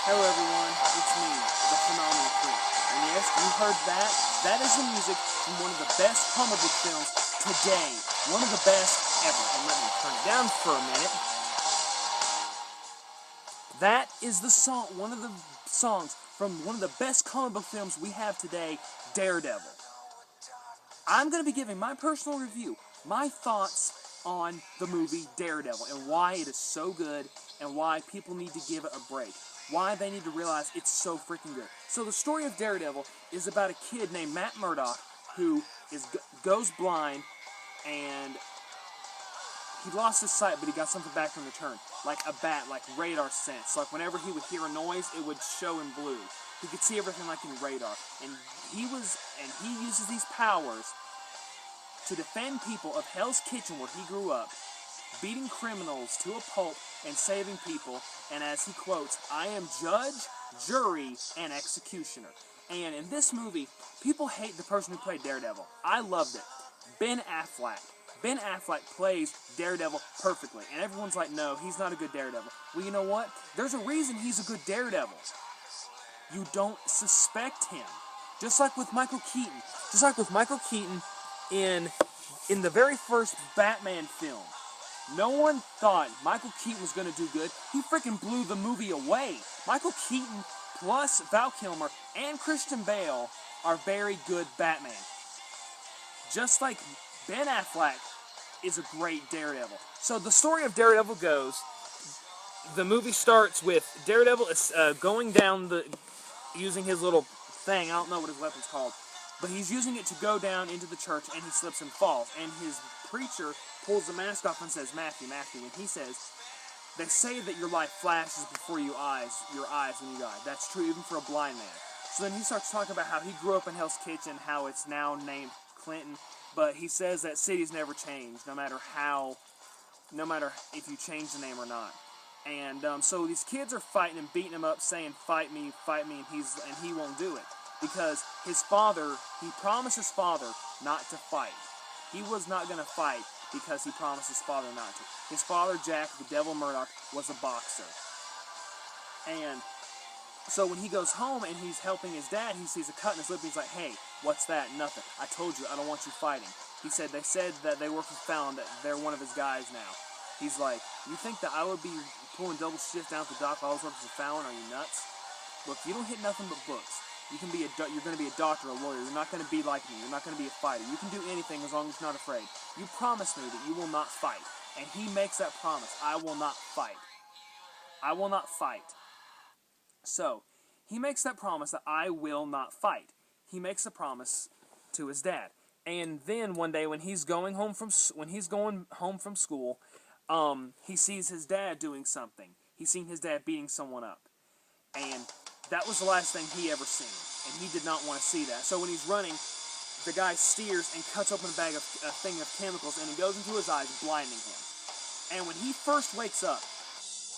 Hello everyone, it's me, the Phenomenal Critic. And yes, you heard that. That is the music from one of the best comic book films today. One of the best ever. And let me turn it down for a minute. That is the song, one of the songs from one of the best comic book films we have today, Daredevil. I'm going to be giving my personal review, my thoughts on the movie Daredevil, and why it is so good, and why people need to give it a break. Why they need to realize it's so freaking good. So the story of Daredevil is about a kid named Matt Murdock who goes blind, and he lost his sight, but he got something back in return, like a bat, like radar sense. Like whenever he would hear a noise, it would show in blue. He could see everything like in radar, and he uses these powers to defend people of Hell's Kitchen, where he grew up, beating criminals to a pulp and saving people. And as he quotes, "I am judge, jury, and executioner." And in this movie, people hate the person who played Daredevil. I loved it. Ben Affleck. Ben Affleck plays Daredevil perfectly. And everyone's like, no, he's not a good Daredevil. Well, you know what? There's a reason he's a good Daredevil. You don't suspect him. Just like with Michael Keaton. Just like with Michael Keaton in the very first Batman film. No one thought Michael Keaton was going to do good. He freaking blew the movie away. Michael Keaton plus Val Kilmer and Christian Bale are very good Batman. Just like Ben Affleck is a great Daredevil. So the story of Daredevil goes, the movie starts with Daredevil going down using his little thing. I don't know what his weapon's called, but he's using it to go down into the church, and he slips and falls. And his preacher pulls the mask off and says, Matthew, and he says, "They say that your life flashes before your eyes when you die. That's true even for a blind man." So then he starts talking about how he grew up in Hell's Kitchen, how it's now named Clinton, but he says that cities never change, no matter if you change the name or not. And so these kids are fighting and beating him up, saying, fight me, and he won't do it. Because his father, he promised his father not to fight. He was not going to fight because he promised his father not to. His father, Jack, the Devil Murdoch, was a boxer. And so when he goes home and he's helping his dad, he sees a cut in his lip, and he's like, "Hey, what's that?" "Nothing. I told you, I don't want you fighting." He said, "They said that they work with Fallon, that they're one of his guys now." He's like, "You think that I would be pulling double shift down at the dock while I was working for Fallon? Are you nuts? Look, you don't hit nothing but books. You're going to be a doctor, a lawyer. You're not going to be like me. You're not going to be a fighter. You can do anything as long as you're not afraid. You promise me that you will not fight." And he makes that promise. "I will not fight. I will not fight." So, he makes that promise that I will not fight. He makes a promise to his dad. And then one day when he's going home from school, he sees his dad doing something. He's seen his dad beating someone up. And that was the last thing he ever seen. And he did not want to see that. So when he's running, the guy steers and cuts open a thing of chemicals, and it goes into his eyes, blinding him. And when he first wakes up,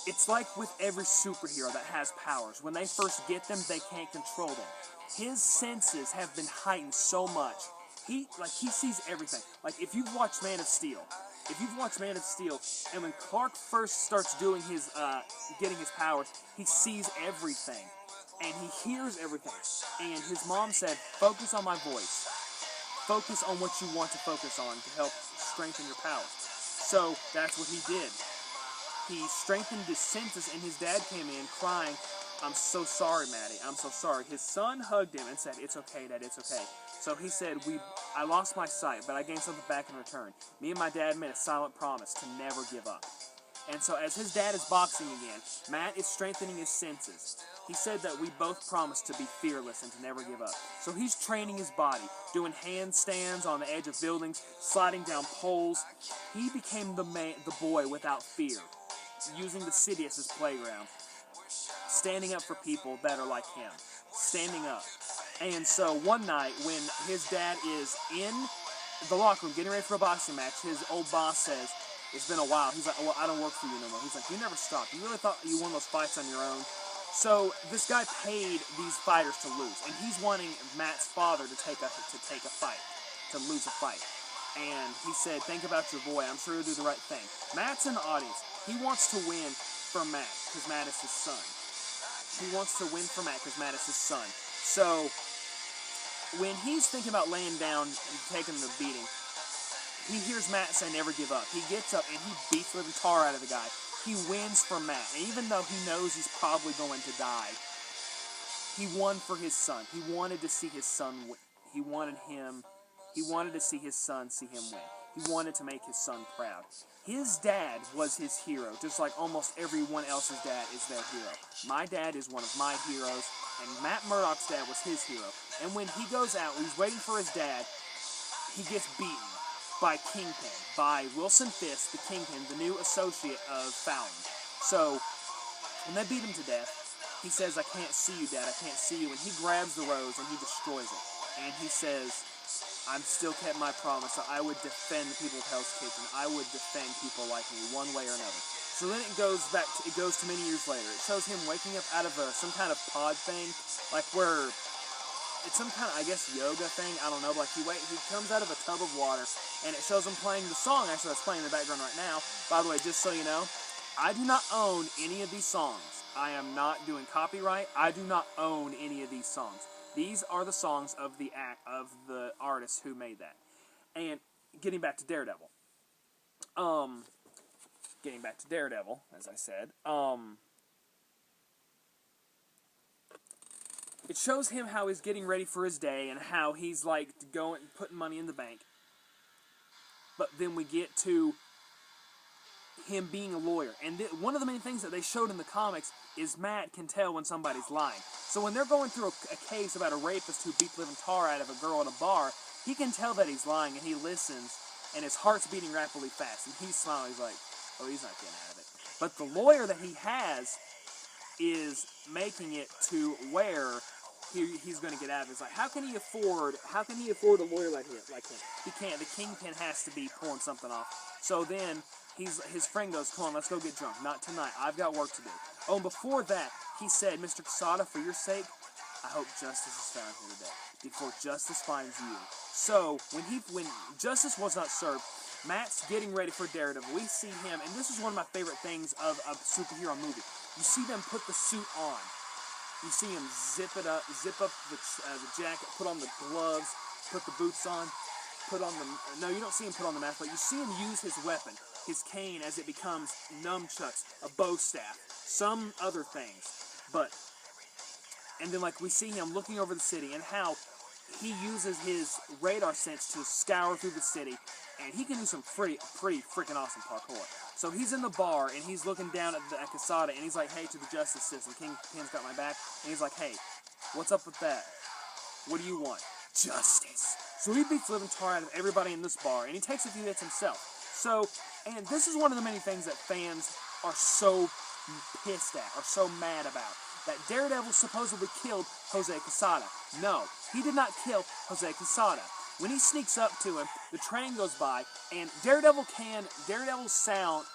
it's like with every superhero that has powers. When they first get them, they can't control them. His senses have been heightened so much. He sees everything. Like if you've watched Man of Steel, and when Clark first starts doing his getting his powers, he sees everything, and he hears everything. And his mom said, "Focus on my voice. Focus on what you want to focus on to help strengthen your powers." So that's what he did. He strengthened his senses, and his dad came in crying, "I'm so sorry, Maddie. I'm so sorry." His son hugged him and said, "It's okay, Dad, it's okay." So he said, I lost my sight, but I gained something back in return. Me and my dad made a silent promise to never give up." And so as his dad is boxing again, Matt is strengthening his senses. He said that we both promised to be fearless and to never give up. So he's training his body, doing handstands on the edge of buildings, sliding down poles. He became the boy without fear, using the city as his playground, standing up for people that are like him, standing up. And so one night when his dad is in the locker room getting ready for a boxing match, his old boss says, "It's been a while." He's like, "Well, I don't work for you no more." He's like, "You never stopped. You really thought you won those fights on your own?" So this guy paid these fighters to lose, and he's wanting Matt's father to take a fight, to lose a fight. And he said, "Think about your boy. I'm sure he'll do the right thing." Matt's in the audience. He wants to win for Matt, because Matt is his son. he wants to win for Matt because Matt is his son. So when he's thinking about laying down and taking the beating, he hears Matt say never give up. He gets up and he beats the living tar out of the guy. He wins for Matt. And even though he knows he's probably going to die, he won for his son. He wanted to see his son win. He wanted to see his son see him win. He wanted to make his son proud. His dad was his hero, just like almost everyone else's dad is their hero. My dad is one of my heroes, and Matt Murdock's dad was his hero. And when he goes out, he's waiting for his dad, he gets beaten by Kingpin, by Wilson Fisk, the Kingpin, the new associate of Fallon. So, when they beat him to death, he says, I can't see you, Dad, I can't see you. And he grabs the rose and he destroys it. And he says, I'm still kept my promise that I would defend the people of Hell's Kitchen. I would defend people like me, one way or another. So then it goes to many years later. It shows him waking up out of some kind of pod thing, like where it's some kind of, I guess, yoga thing. I don't know. But like he comes out of a tub of water, and it shows him playing the song. Actually, that's playing in the background right now. By the way, just so you know, I do not own any of these songs. I am not doing copyright. I do not own any of these songs. These are the songs of the artists who made that. And getting back to DareDevil. As I said. It shows him how he's getting ready for his day and how he's like going putting money in the bank. But then we get to him being a lawyer. And one of the main things that they showed in the comics is Matt can tell when somebody's lying. So when they're going through a case about a rapist who beat the living tar out of a girl in a bar, he can tell that he's lying, and he listens, and his heart's beating rapidly fast. And he's smiling. He's like, oh, he's not getting out of it. But the lawyer that he has is making it to where he's going to get out of it. It's like, how can he afford a lawyer like him? He can't. The Kingpin has to be pulling something off. So then his friend goes, come on, let's go get drunk. Not tonight. I've got work to do. Oh, and before that, he said, Mr. Quesada, for your sake, I hope justice is found here today, before justice finds you. So, when justice was not served, Matt's getting ready for DareDevil. We see him, and this is one of my favorite things of a superhero movie. You see them put the suit on. You see him zip up the jacket, put on the gloves, put the boots on, no, you don't see him put on the mask, but you see him use his weapon, his cane, as it becomes nunchucks, a bow staff, some other things. And then like we see him looking over the city and how he uses his radar sense to scour through the city, and he can do some pretty freaking awesome parkour. So he's in the bar, and he's looking down at Quesada, and he's like, hey, to the justice system, Kingpin's got my back, and he's like, hey, what's up with that? What do you want? Justice. So he beats the living tar out of everybody in this bar, and he takes a few hits himself. So, and this is one of the many things that fans are so pissed at, are so mad about, that DareDevil supposedly killed Jose Quesada. No, he did not kill Jose Quesada. When he sneaks up to him, the train goes by, and Daredevil's sound,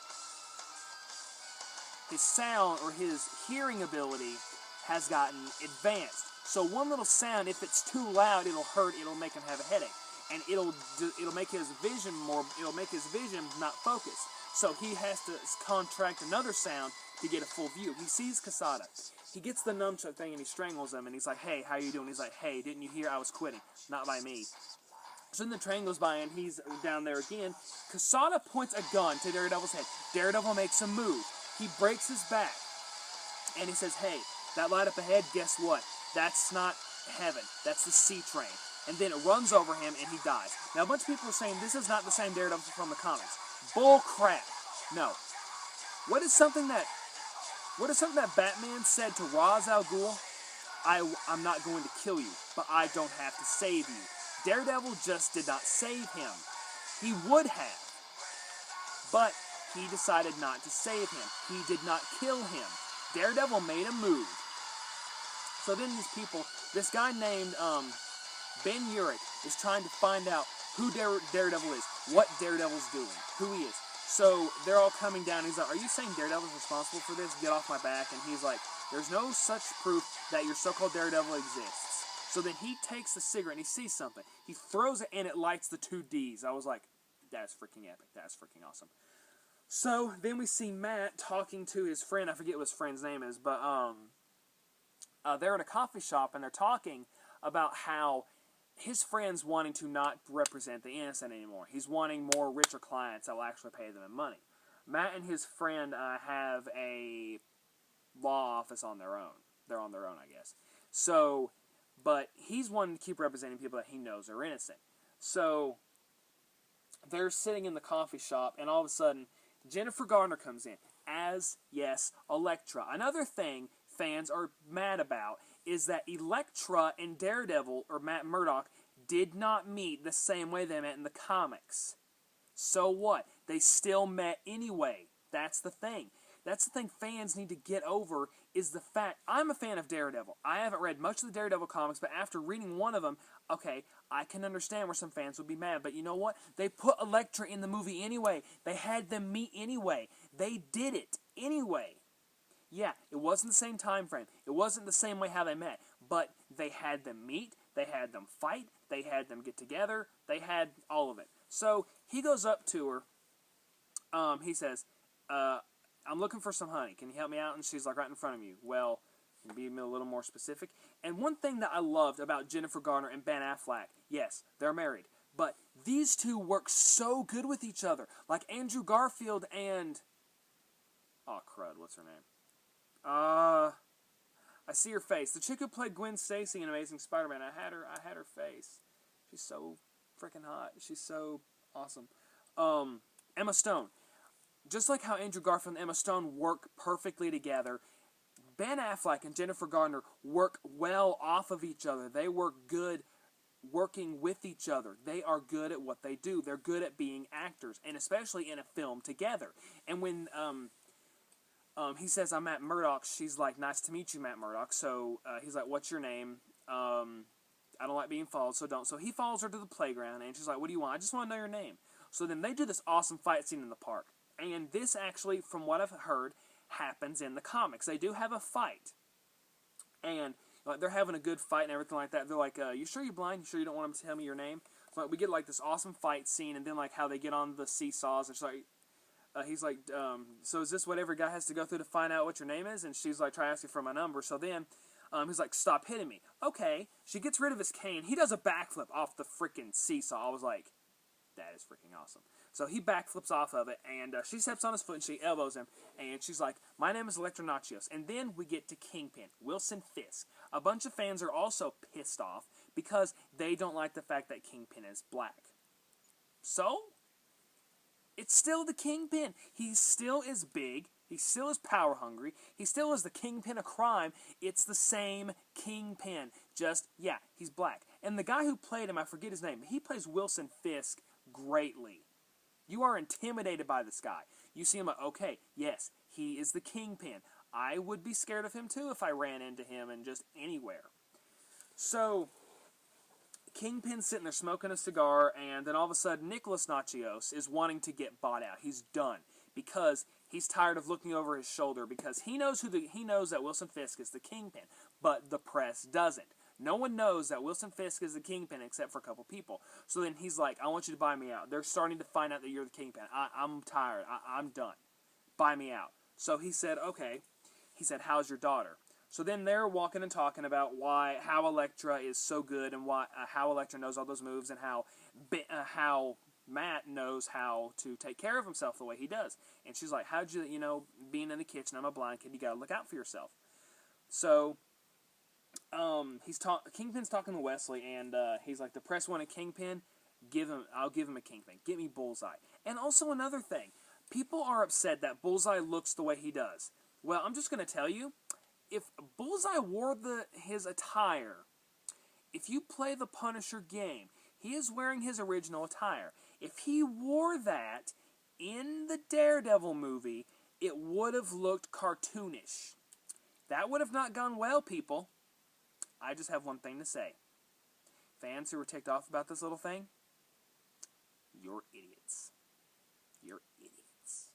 his hearing ability has gotten advanced. So one little sound, if it's too loud, it'll hurt, it'll make him have a headache. And it'll make his vision not focused. So he has to contract another sound to get a full view. He sees Quesada. He gets the nunchuck thing and he strangles him, and he's like, hey, how you doing? He's like, hey, didn't you hear I was quitting? Not by me. So then the train goes by and he's down there again. Quesada points a gun to DareDevil's head. DareDevil makes a move. He breaks his back. And he says, hey, that light up ahead, guess what? That's not heaven. That's the C train. And then it runs over him and he dies. Now a bunch of people are saying this is not the same DareDevil from the comics. Bull crap. No. What is something that Batman said to Ra's al Ghul? I'm not going to kill you, but I don't have to save you. DareDevil just did not save him. He would have, but he decided not to save him. He did not kill him. DareDevil made a move. So then this guy named Ben Urich is trying to find out who DareDevil is, what DareDevil's doing, who he is. So they're all coming down. He's like, are you saying DareDevil's responsible for this? Get off my back. And he's like, there's no such proof that your so-called Daredevil exists. So then he takes the cigarette and he sees something. He throws it and it lights the 2 Ds. I was like, that's freaking epic. That's freaking awesome. So then we see Matt talking to his friend. I forget what his friend's name is, but they're in a coffee shop and they're talking about how his friend's wanting to not represent the innocent anymore. He's wanting more richer clients that will actually pay them in money. Matt and his friend have a law office on their own. They're on their own, I guess. So, but he's wanting to keep representing people that he knows are innocent. So, they're sitting in the coffee shop, and all of a sudden, Jennifer Garner comes in as, yes, Elektra. Another thing fans are mad about is that Elektra and Daredevil, or Matt Murdock, did not meet the same way they met in the comics. So what? They still met anyway. That's the thing. That's the thing fans need to get over, is the fact, I'm a fan of Daredevil. I haven't read much of the Daredevil comics, but after reading one of them, okay, I can understand where some fans would be mad. But you know what? They put Elektra in the movie anyway. They had them meet anyway. They did it anyway. Yeah, it wasn't the same time frame. It wasn't the same way how they met. But they had them meet. They had them fight. They had them get together. They had all of it. So he goes up to her. He says, I'm looking for some honey. Can you help me out? And she's like, right in front of you. Well, can you be a little more specific? And one thing that I loved about Jennifer Garner and Ben Affleck, yes, they're married, but these two work so good with each other. Like Andrew Garfield and... oh, crud, what's her name? I see her face. The chick who played Gwen Stacy in Amazing Spider-Man, I had her face. She's so freaking hot. She's so awesome. Emma Stone. Just like how Andrew Garfield and Emma Stone work perfectly together, Ben Affleck and Jennifer Garner work well off of each other. They work good working with each other. They are good at what they do. They're good at being actors, and especially in a film together. And when he says, I'm Matt Murdock, she's like, nice to meet you, Matt Murdock. So he's like, what's your name? I don't like being followed, so don't. So he follows her to the playground, and she's like, what do you want? I just want to know your name. So then they do this awesome fight scene in the park. And this actually, from what I've heard, happens in the comics. They do have a fight. And like, they're having a good fight and everything like that. They're like, you sure you're blind? You sure you don't want him to tell me your name? So like, we get like this awesome fight scene, and then like how they get on the seesaws, and she's like, he's like, so is this what every guy has to go through to find out what your name is? And she's like, try asking for my number. So then he's like, stop hitting me. Okay. She gets rid of his cane. He does a backflip off the freaking seesaw. I was like, that is freaking awesome. So he backflips off of it, and she steps on his foot, and she elbows him, and she's like, my name is Elektra Nachios. And then we get to Kingpin, Wilson Fisk. A bunch of fans are also pissed off because they don't like the fact that Kingpin is black. So, it's still the Kingpin. He still is big. He still is power hungry. He still is the Kingpin of crime. It's the same Kingpin. Just, yeah, he's black. And the guy who played him, I forget his name, he plays Wilson Fisk greatly. You are intimidated by this guy. You see him like, okay, yes, he is the Kingpin. I would be scared of him too if I ran into him and just anywhere. So, Kingpin's sitting there smoking a cigar, and then all of a sudden Nicholas Nachios is wanting to get bought out. He's done because he's tired of looking over his shoulder, because he knows that Wilson Fisk is the Kingpin, but the press doesn't. No one knows that Wilson Fisk is the Kingpin except for a couple people. So then he's like, I want you to buy me out. They're starting to find out that you're the Kingpin. I'm tired. I'm done. Buy me out. So he said, okay. He said, how's your daughter? So then they're walking and talking about how Elektra is so good, and how Elektra knows all those moves, and how Matt knows how to take care of himself the way he does. And she's like, how'd you, being in the kitchen, I'm a blind kid, you gotta look out for yourself. So Kingpin's talking to Wesley, and he's like, the press wanted Kingpin, I'll give him a Kingpin. Get me Bullseye. And also another thing, people are upset that Bullseye looks the way he does. Well, I'm just going to tell you, if Bullseye wore his attire, if you play the Punisher game, he is wearing his original attire. If he wore that in the Daredevil movie, it would have looked cartoonish. That would have not gone well, people. I just have one thing to say. Fans who were ticked off about this little thing, you're idiots. You're idiots.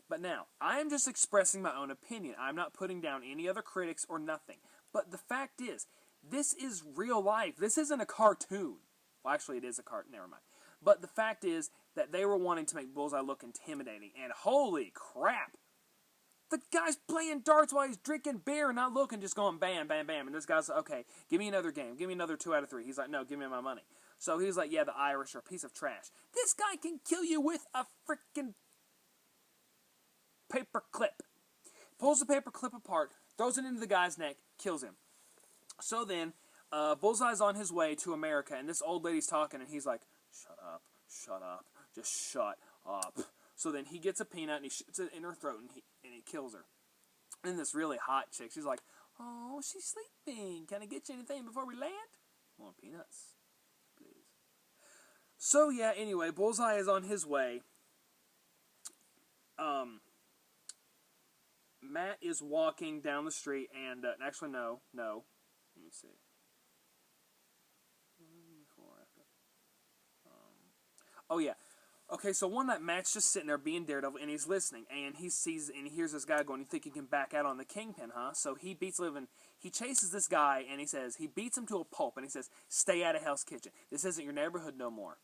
But now, I am just expressing my own opinion. I'm not putting down any other critics or nothing. But the fact is, this is real life. This isn't a cartoon. Well, actually, it is a cartoon. Never mind. But the fact is that they were wanting to make Bullseye look intimidating. And holy crap! The guy's playing darts while he's drinking beer and not looking, just going bam, bam, bam. And this guy's like, okay, give me another game. Give me another 2 out of 3. He's like, no, give me my money. So he's like, yeah, the Irish are a piece of trash. This guy can kill you with a freaking paper clip. Pulls the paper clip apart, throws it into the guy's neck, kills him. So then, Bullseye's on his way to America, and this old lady's talking, and he's like, shut up, just shut up. So then he gets a peanut, and he shoots it in her throat, and he kills her. And this really hot chick, she's like, oh, she's sleeping. Can I get you anything before we land? More peanuts, please. So yeah, anyway, Bullseye is on his way. Matt is walking down the street, and actually, no. Let me see. Oh yeah. Okay, so one night Matt's just sitting there being Daredevil, and he's listening, and he sees and he hears this guy going, "You think you can back out on the Kingpin, huh?" So he chases this guy, and he beats him to a pulp, and he says, "Stay out of Hell's Kitchen. This isn't your neighborhood no more.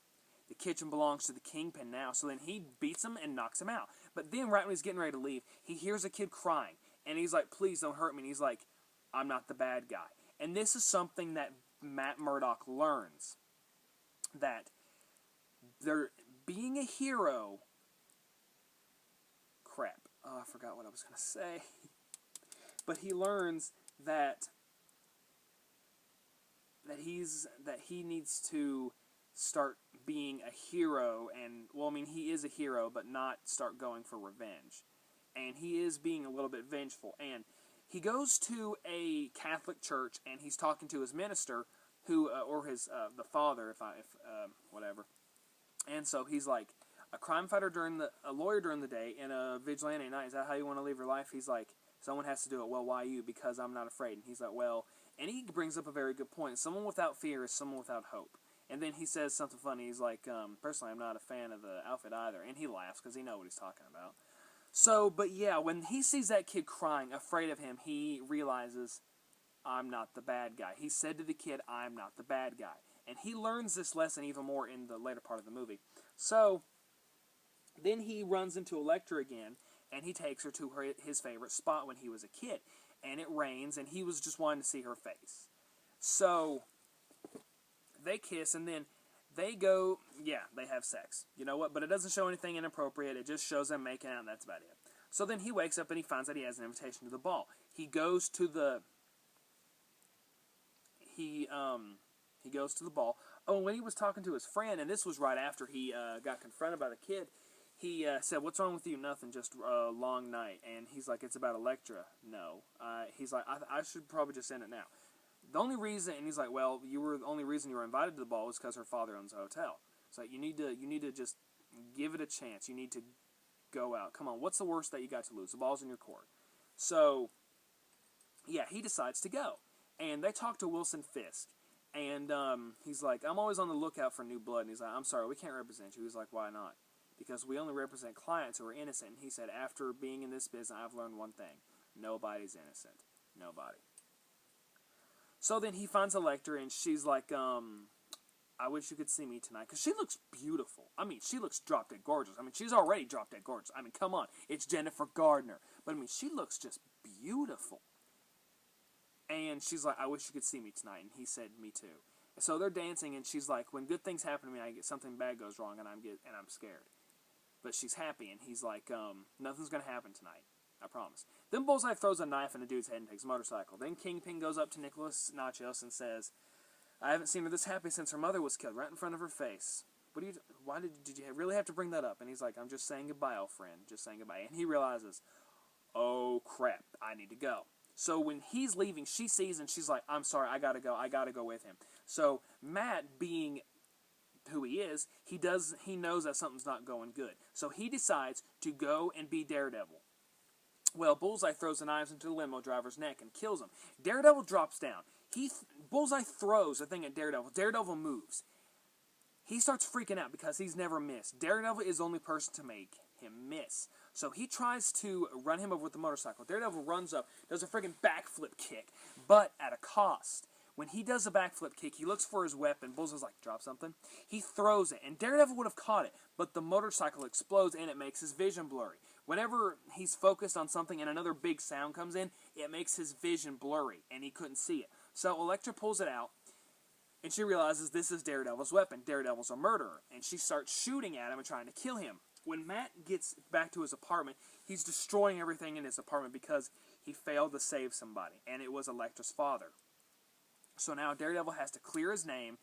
The kitchen belongs to the Kingpin now." So then he beats him and knocks him out. But then right when he's getting ready to leave, he hears a kid crying, and he's like, "Please don't hurt me." And he's like, "I'm not the bad guy." And this is something that Matt Murdock learns, that being a hero... Crap. Oh, I forgot what I was going to say. But he learns that he needs to start being a hero, and, well, I mean, he is a hero, but not start going for revenge. And he is being a little bit vengeful. And he goes to a Catholic church, and he's talking to his minister, who, or his, the father, whatever. And so he's like, a lawyer during the day, and a vigilante at night. Is that how you want to live your life? He's like, someone has to do it. Well, why you? Because I'm not afraid. And he's like, well, and he brings up a very good point. Someone without fear is someone without hope. And then he says something funny. He's like, personally, I'm not a fan of the outfit either. And he laughs because he knows what he's talking about. So, but yeah, when he sees that kid crying, afraid of him, he realizes, I'm not the bad guy. He said to the kid, I'm not the bad guy. And he learns this lesson even more in the later part of the movie. So, then he runs into Elektra again, and he takes her to his favorite spot when he was a kid. And it rains, and he was just wanting to see her face. So, they kiss, and then they go, yeah, they have sex. You know what? But it doesn't show anything inappropriate. It just shows them making out, and that's about it. So then he wakes up, and he finds that he has an invitation to the ball. He goes to the... He goes to the ball. Oh, when he was talking to his friend, and this was right after he got confronted by the kid, he said, "What's wrong with you?" "Nothing, just a long night." And he's like, "It's about Elektra." "No." He's like, I should probably just end it now. The only reason, and he's like, "Well, the only reason you were invited to the ball was because her father owns a hotel." It's like, you need to just give it a chance. You need to go out. Come on, what's the worst that you got to lose? The ball's in your court. So, yeah, he decides to go. And they talk to Wilson Fisk. And he's like, "I'm always on the lookout for new blood." And he's like, "I'm sorry, we can't represent you." He's like, "Why not?" "Because we only represent clients who are innocent." And he said, "After being in this business, I've learned one thing. Nobody's innocent. Nobody." So then he finds Elektra, and she's like, "I wish you could see me tonight." Because she looks beautiful. I mean, she looks drop-dead gorgeous. I mean, she's already drop-dead gorgeous. I mean, come on. It's Jennifer Gardner. But, I mean, she looks just beautiful. And she's like, "I wish you could see me tonight." And he said, "Me too." And so they're dancing, and she's like, "When good things happen to me, I get something bad goes wrong, and I'm scared." But she's happy, and he's like, "Nothing's gonna happen tonight, I promise." Then Bullseye throws a knife in a dude's head and takes a motorcycle. Then Kingpin goes up to Nicholas Nachos and says, "I haven't seen her this happy since her mother was killed, right in front of her face. Why did you really have to bring that up?" And he's like, "I'm just saying goodbye, old friend, just saying goodbye." And he realizes, oh crap, I need to go. So when he's leaving, she sees, and she's like, "I'm sorry, I gotta go with him." So Matt, being who he is, he knows that something's not going good. So he decides to go and be Daredevil. Well, Bullseye throws the knives into the limo driver's neck and kills him. Daredevil drops down. Bullseye throws a thing at Daredevil. Daredevil moves. He starts freaking out because he's never missed. Daredevil is the only person to make him miss. So he tries to run him over with the motorcycle. Daredevil runs up, does a freaking backflip kick, but at a cost. When he does a backflip kick, he looks for his weapon. Bullseye's like, "Drop something." He throws it, and Daredevil would have caught it, but the motorcycle explodes, and it makes his vision blurry. whenever he's focused on something and another big sound comes in, it makes his vision blurry, and he couldn't see it. So Elektra pulls it out, and she realizes this is Daredevil's weapon. Daredevil's a murderer, and she starts shooting at him and trying to kill him. When Matt gets back to his apartment, he's destroying everything in his apartment because he failed to save somebody, and it was Elektra's father. So now Daredevil has to clear his name,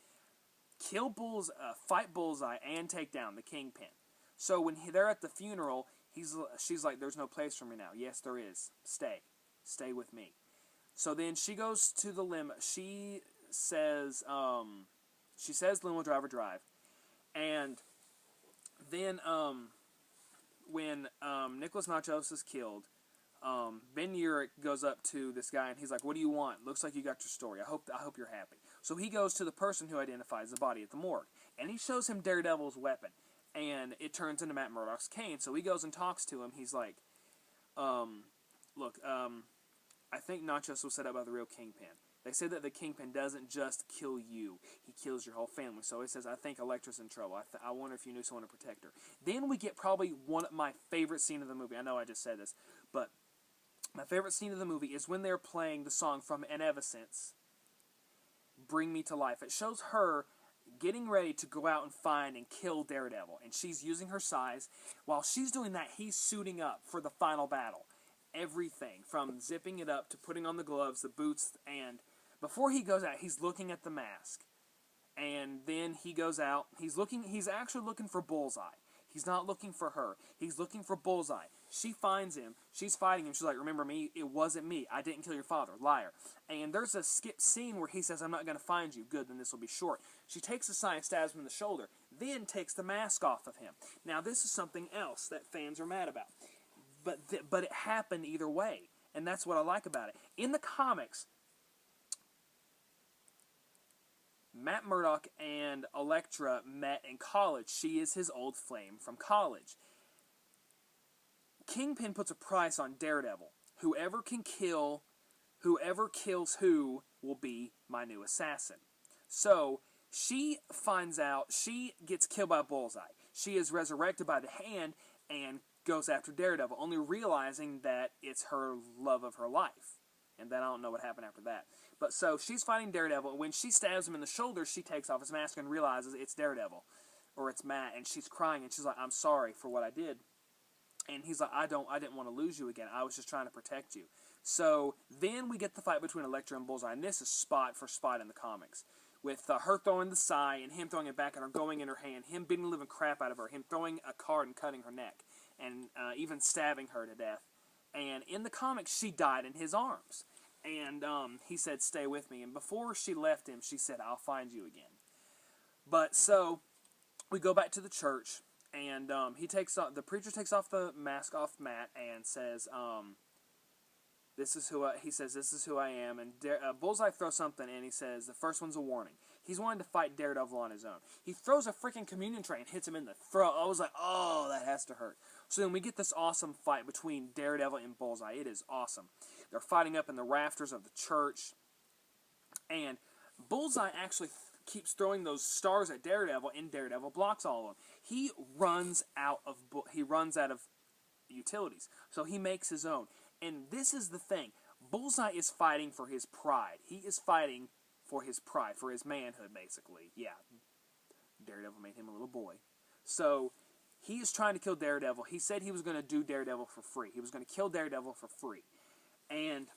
fight Bullseye, and take down the Kingpin. So when they're at the funeral, she's like, "There's no place for me now." "Yes, there is. Stay with me." So then she goes to the limo. She says limo driver drive, and then when Nicholas Nachos is killed, Ben Urich goes up to this guy and he's like, "What do you want? Looks like you got your story. I hope you're happy." So he goes to the person who identifies the body at the morgue, and he shows him Daredevil's weapon, and it turns into Matt Murdock's cane. So he goes and talks to him. He's like, "Look, I think Nachos was set up by the real Kingpin. They say that the Kingpin doesn't just kill you, he kills your whole family." So he says, "I think Elektra's in trouble. I wonder if you knew someone to protect her." Then we get probably one of my favorite scenes of the movie. I know I just said this, but my favorite scene of the movie is when they're playing the song from Evanescence, "Bring Me to Life." It shows her getting ready to go out and find and kill Daredevil, and she's using her size. While she's doing that, he's suiting up for the final battle. Everything, from zipping it up to putting on the gloves, the boots, and before he goes out, he's looking at the mask. And then he goes out, he's actually looking for Bullseye. He's not looking for her. He's looking for Bullseye. She finds him. She's fighting him. She's like, "Remember me? It wasn't me. I didn't kill your father. Liar." And there's a skip scene where he says, "I'm not going to find you." Good, then this will be short. She takes the sign and stabs him in the shoulder, then takes the mask off of him. Now, this is something else that fans are mad about. But it happened either way, and that's what I like about it. In the comics, Matt Murdock and Elektra met in college. She is his old flame from college. Kingpin puts a price on Daredevil. Whoever kills who will be my new assassin. So she finds out, she gets killed by Bullseye. She is resurrected by the Hand and goes after Daredevil, only realizing that it's her love of her life. And then I don't know what happened after that. But so she's fighting Daredevil. When she stabs him in the shoulder, she takes off his mask and realizes it's Daredevil, or it's Matt, and she's crying, and she's like, "I'm sorry for what I did." And he's like, I didn't want to lose you again. I was just trying to protect you." So then we get the fight between Elektra and Bullseye, and this is spot for spot in the comics, with her throwing the sigh and him throwing it back at her, going in her hand, him beating the living crap out of her, him throwing a card and cutting her neck, and even stabbing her to death. And in the comics, she died in his arms. And he said, "Stay with me." And before she left him, she said, "I'll find you again." But so we go back to the church, and the preacher takes off the mask off Matt and says, "This is who I am." And Bullseye throws something, and he says, the first one's a warning. He's wanting to fight Daredevil on his own. He throws a freaking communion tray and hits him in the throat. I was like, oh, that has to hurt. So then we get this awesome fight between Daredevil and Bullseye. It is awesome. They're fighting up in the rafters of the church, and Bullseye actually keeps throwing those stars at Daredevil, and Daredevil blocks all of them. He runs out of utilities, so he makes his own. And this is the thing. Bullseye is fighting for his pride. He is fighting for his pride, for his manhood, basically. Yeah, Daredevil made him a little boy. So he is trying to kill Daredevil. He said he was going to do Daredevil for free. He was going to kill Daredevil for free. And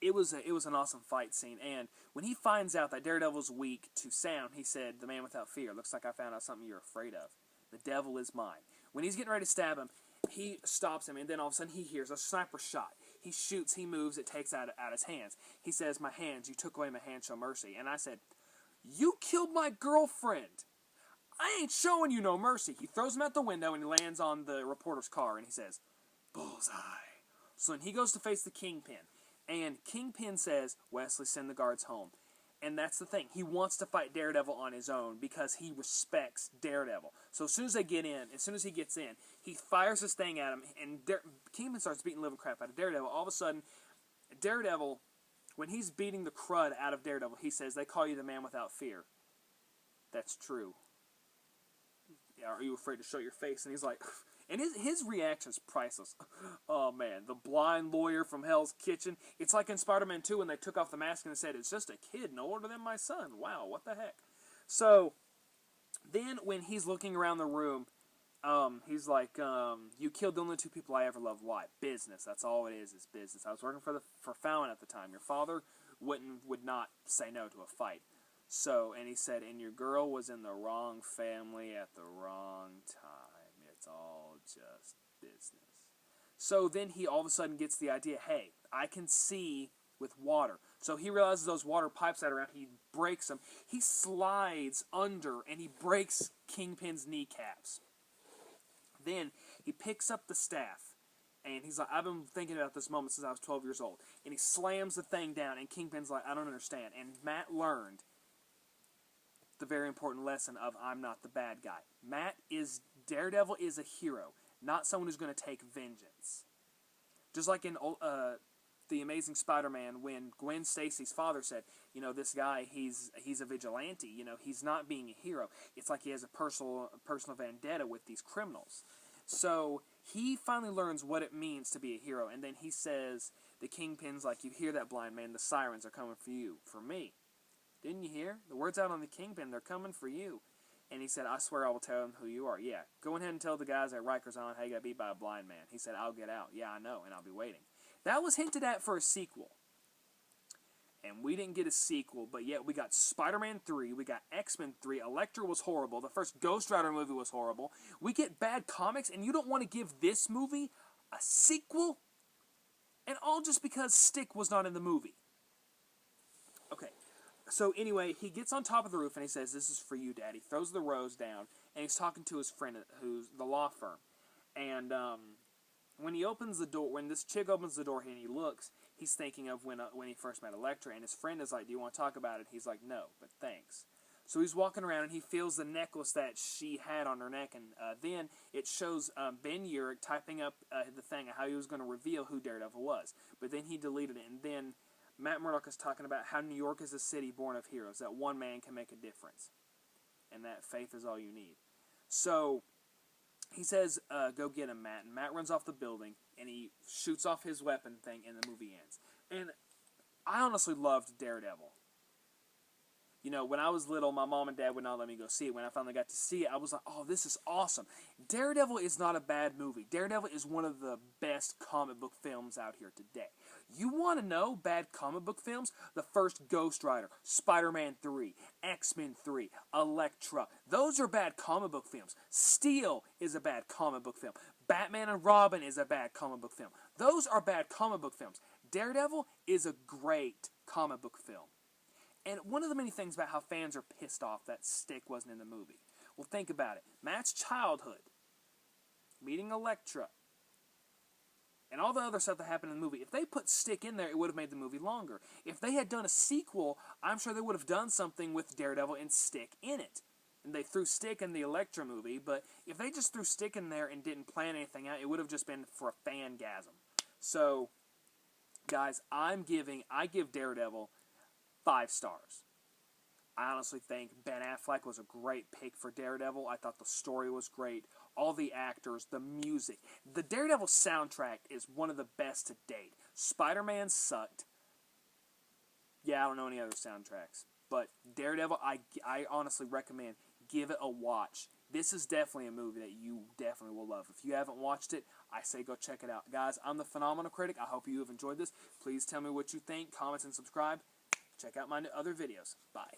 it was an awesome fight scene. And when he finds out that Daredevil's weak to sound, he said, "The man without fear. Looks like I found out something you're afraid of. The devil is mine." When he's getting ready to stab him, he stops him, and then all of a sudden he hears a sniper shot. He shoots, he moves, it takes out his hands. He says, "My hands, you took away my hands, show mercy." And I said, "You killed my girlfriend. I ain't showing you no mercy." He throws him out the window, and he lands on the reporter's car, and he says, "Bullseye." So then he goes to face the Kingpin, and Kingpin says, "Wesley, send the guards home." And that's the thing. He wants to fight Daredevil on his own because he respects Daredevil. So as soon as he gets in, he fires this thing at him, and Kingpin starts beating the living crap out of Daredevil. All of a sudden, Daredevil, when he's beating the crud out of Daredevil, he says, "They call you the man without fear." That's true. Are you afraid to show your face? And he's like, And his reaction is priceless. Oh, man, the blind lawyer from Hell's Kitchen. It's like in Spider-Man 2 when they took off the mask and said, it's just a kid no older than my son. Wow, what the heck? So, then when he's looking around the room, he's like, you killed the only two people I ever loved. Why? Business. That's all it is business. I was working for Fallon at the time. Your father would not say no to a fight. So, and he said, and your girl was in the wrong family at the wrong time. It's all just business. So then he all of a sudden gets the idea, hey, I can see with water. So he realizes those water pipes that are around, he breaks them. He slides under and he breaks Kingpin's kneecaps. Then he picks up the staff, and he's like, I've been thinking about this moment since I was 12 years old. And he slams the thing down, and Kingpin's like, I don't understand. And Matt learned the very important lesson of I'm not the bad guy. Daredevil is a hero, not someone who's going to take vengeance. Just like in The Amazing Spider-Man, when Gwen Stacy's father said, you know, this guy, he's a vigilante, you know, he's not being a hero. It's like he has a personal vendetta with these criminals. So he finally learns what it means to be a hero, and then he says, the Kingpin's like, you hear that, blind man, the sirens are coming for you, for me. Didn't you hear? The word's out on the Kingpin, they're coming for you. And he said, I swear I will tell them who you are. Yeah, go ahead and tell the guys at Rikers Island how you got beat by a blind man. He said, I'll get out. Yeah, I know, and I'll be waiting. That was hinted at for a sequel. And we didn't get a sequel, but yet we got Spider-Man 3, we got X-Men 3, Elektra was horrible, the first Ghost Rider movie was horrible. We get bad comics, and you don't want to give this movie a sequel? And all just because Stick was not in the movie. Okay. So anyway, he gets on top of the roof and he says, this is for you, Daddy. Throws the rose down, and he's talking to his friend who's the law firm. And when he opens the door, when this chick opens the door and he looks, he's thinking of when he first met Elektra, and his friend is like, do you want to talk about it? He's like, no, but thanks. So he's walking around and he feels the necklace that she had on her neck, and then it shows Ben Urich typing up the thing of how he was going to reveal who Daredevil was. But then he deleted it, and then Matt Murdock is talking about how New York is a city born of heroes, that one man can make a difference, and that faith is all you need. So he says, go get him, Matt, and Matt runs off the building, and he shoots off his weapon thing, and the movie ends. And I honestly loved Daredevil. You know, when I was little, my mom and dad would not let me go see it. When I finally got to see it, I was like, oh, this is awesome. Daredevil is not a bad movie. Daredevil is one of the best comic book films out here today. You want to know bad comic book films? The first Ghost Rider, Spider-Man 3, X-Men 3, Elektra. Those are bad comic book films. Steel is a bad comic book film. Batman and Robin is a bad comic book film. Those are bad comic book films. Daredevil is a great comic book film. And one of the many things about how fans are pissed off that Stick wasn't in the movie. Well, think about it. Matt's childhood, meeting Elektra, and all the other stuff that happened in the movie. If they put Stick in there, it would have made the movie longer. If they had done a sequel, I'm sure they would have done something with Daredevil and Stick in it. And they threw Stick in the Elektra movie, but if they just threw Stick in there and didn't plan anything out, it would have just been for a fangasm. So, guys, I give Daredevil 5 stars. I honestly think Ben Affleck was a great pick for Daredevil. I thought the story was great. All the actors, the music. The Daredevil soundtrack is one of the best to date. Spider-Man sucked. Yeah, I don't know any other soundtracks. But Daredevil, I honestly recommend, give it a watch. This is definitely a movie that you definitely will love. If you haven't watched it, I say go check it out. Guys, I'm the Phenomenal Critic. I hope you have enjoyed this. Please tell me what you think. Comment and subscribe. Check out my other videos. Bye.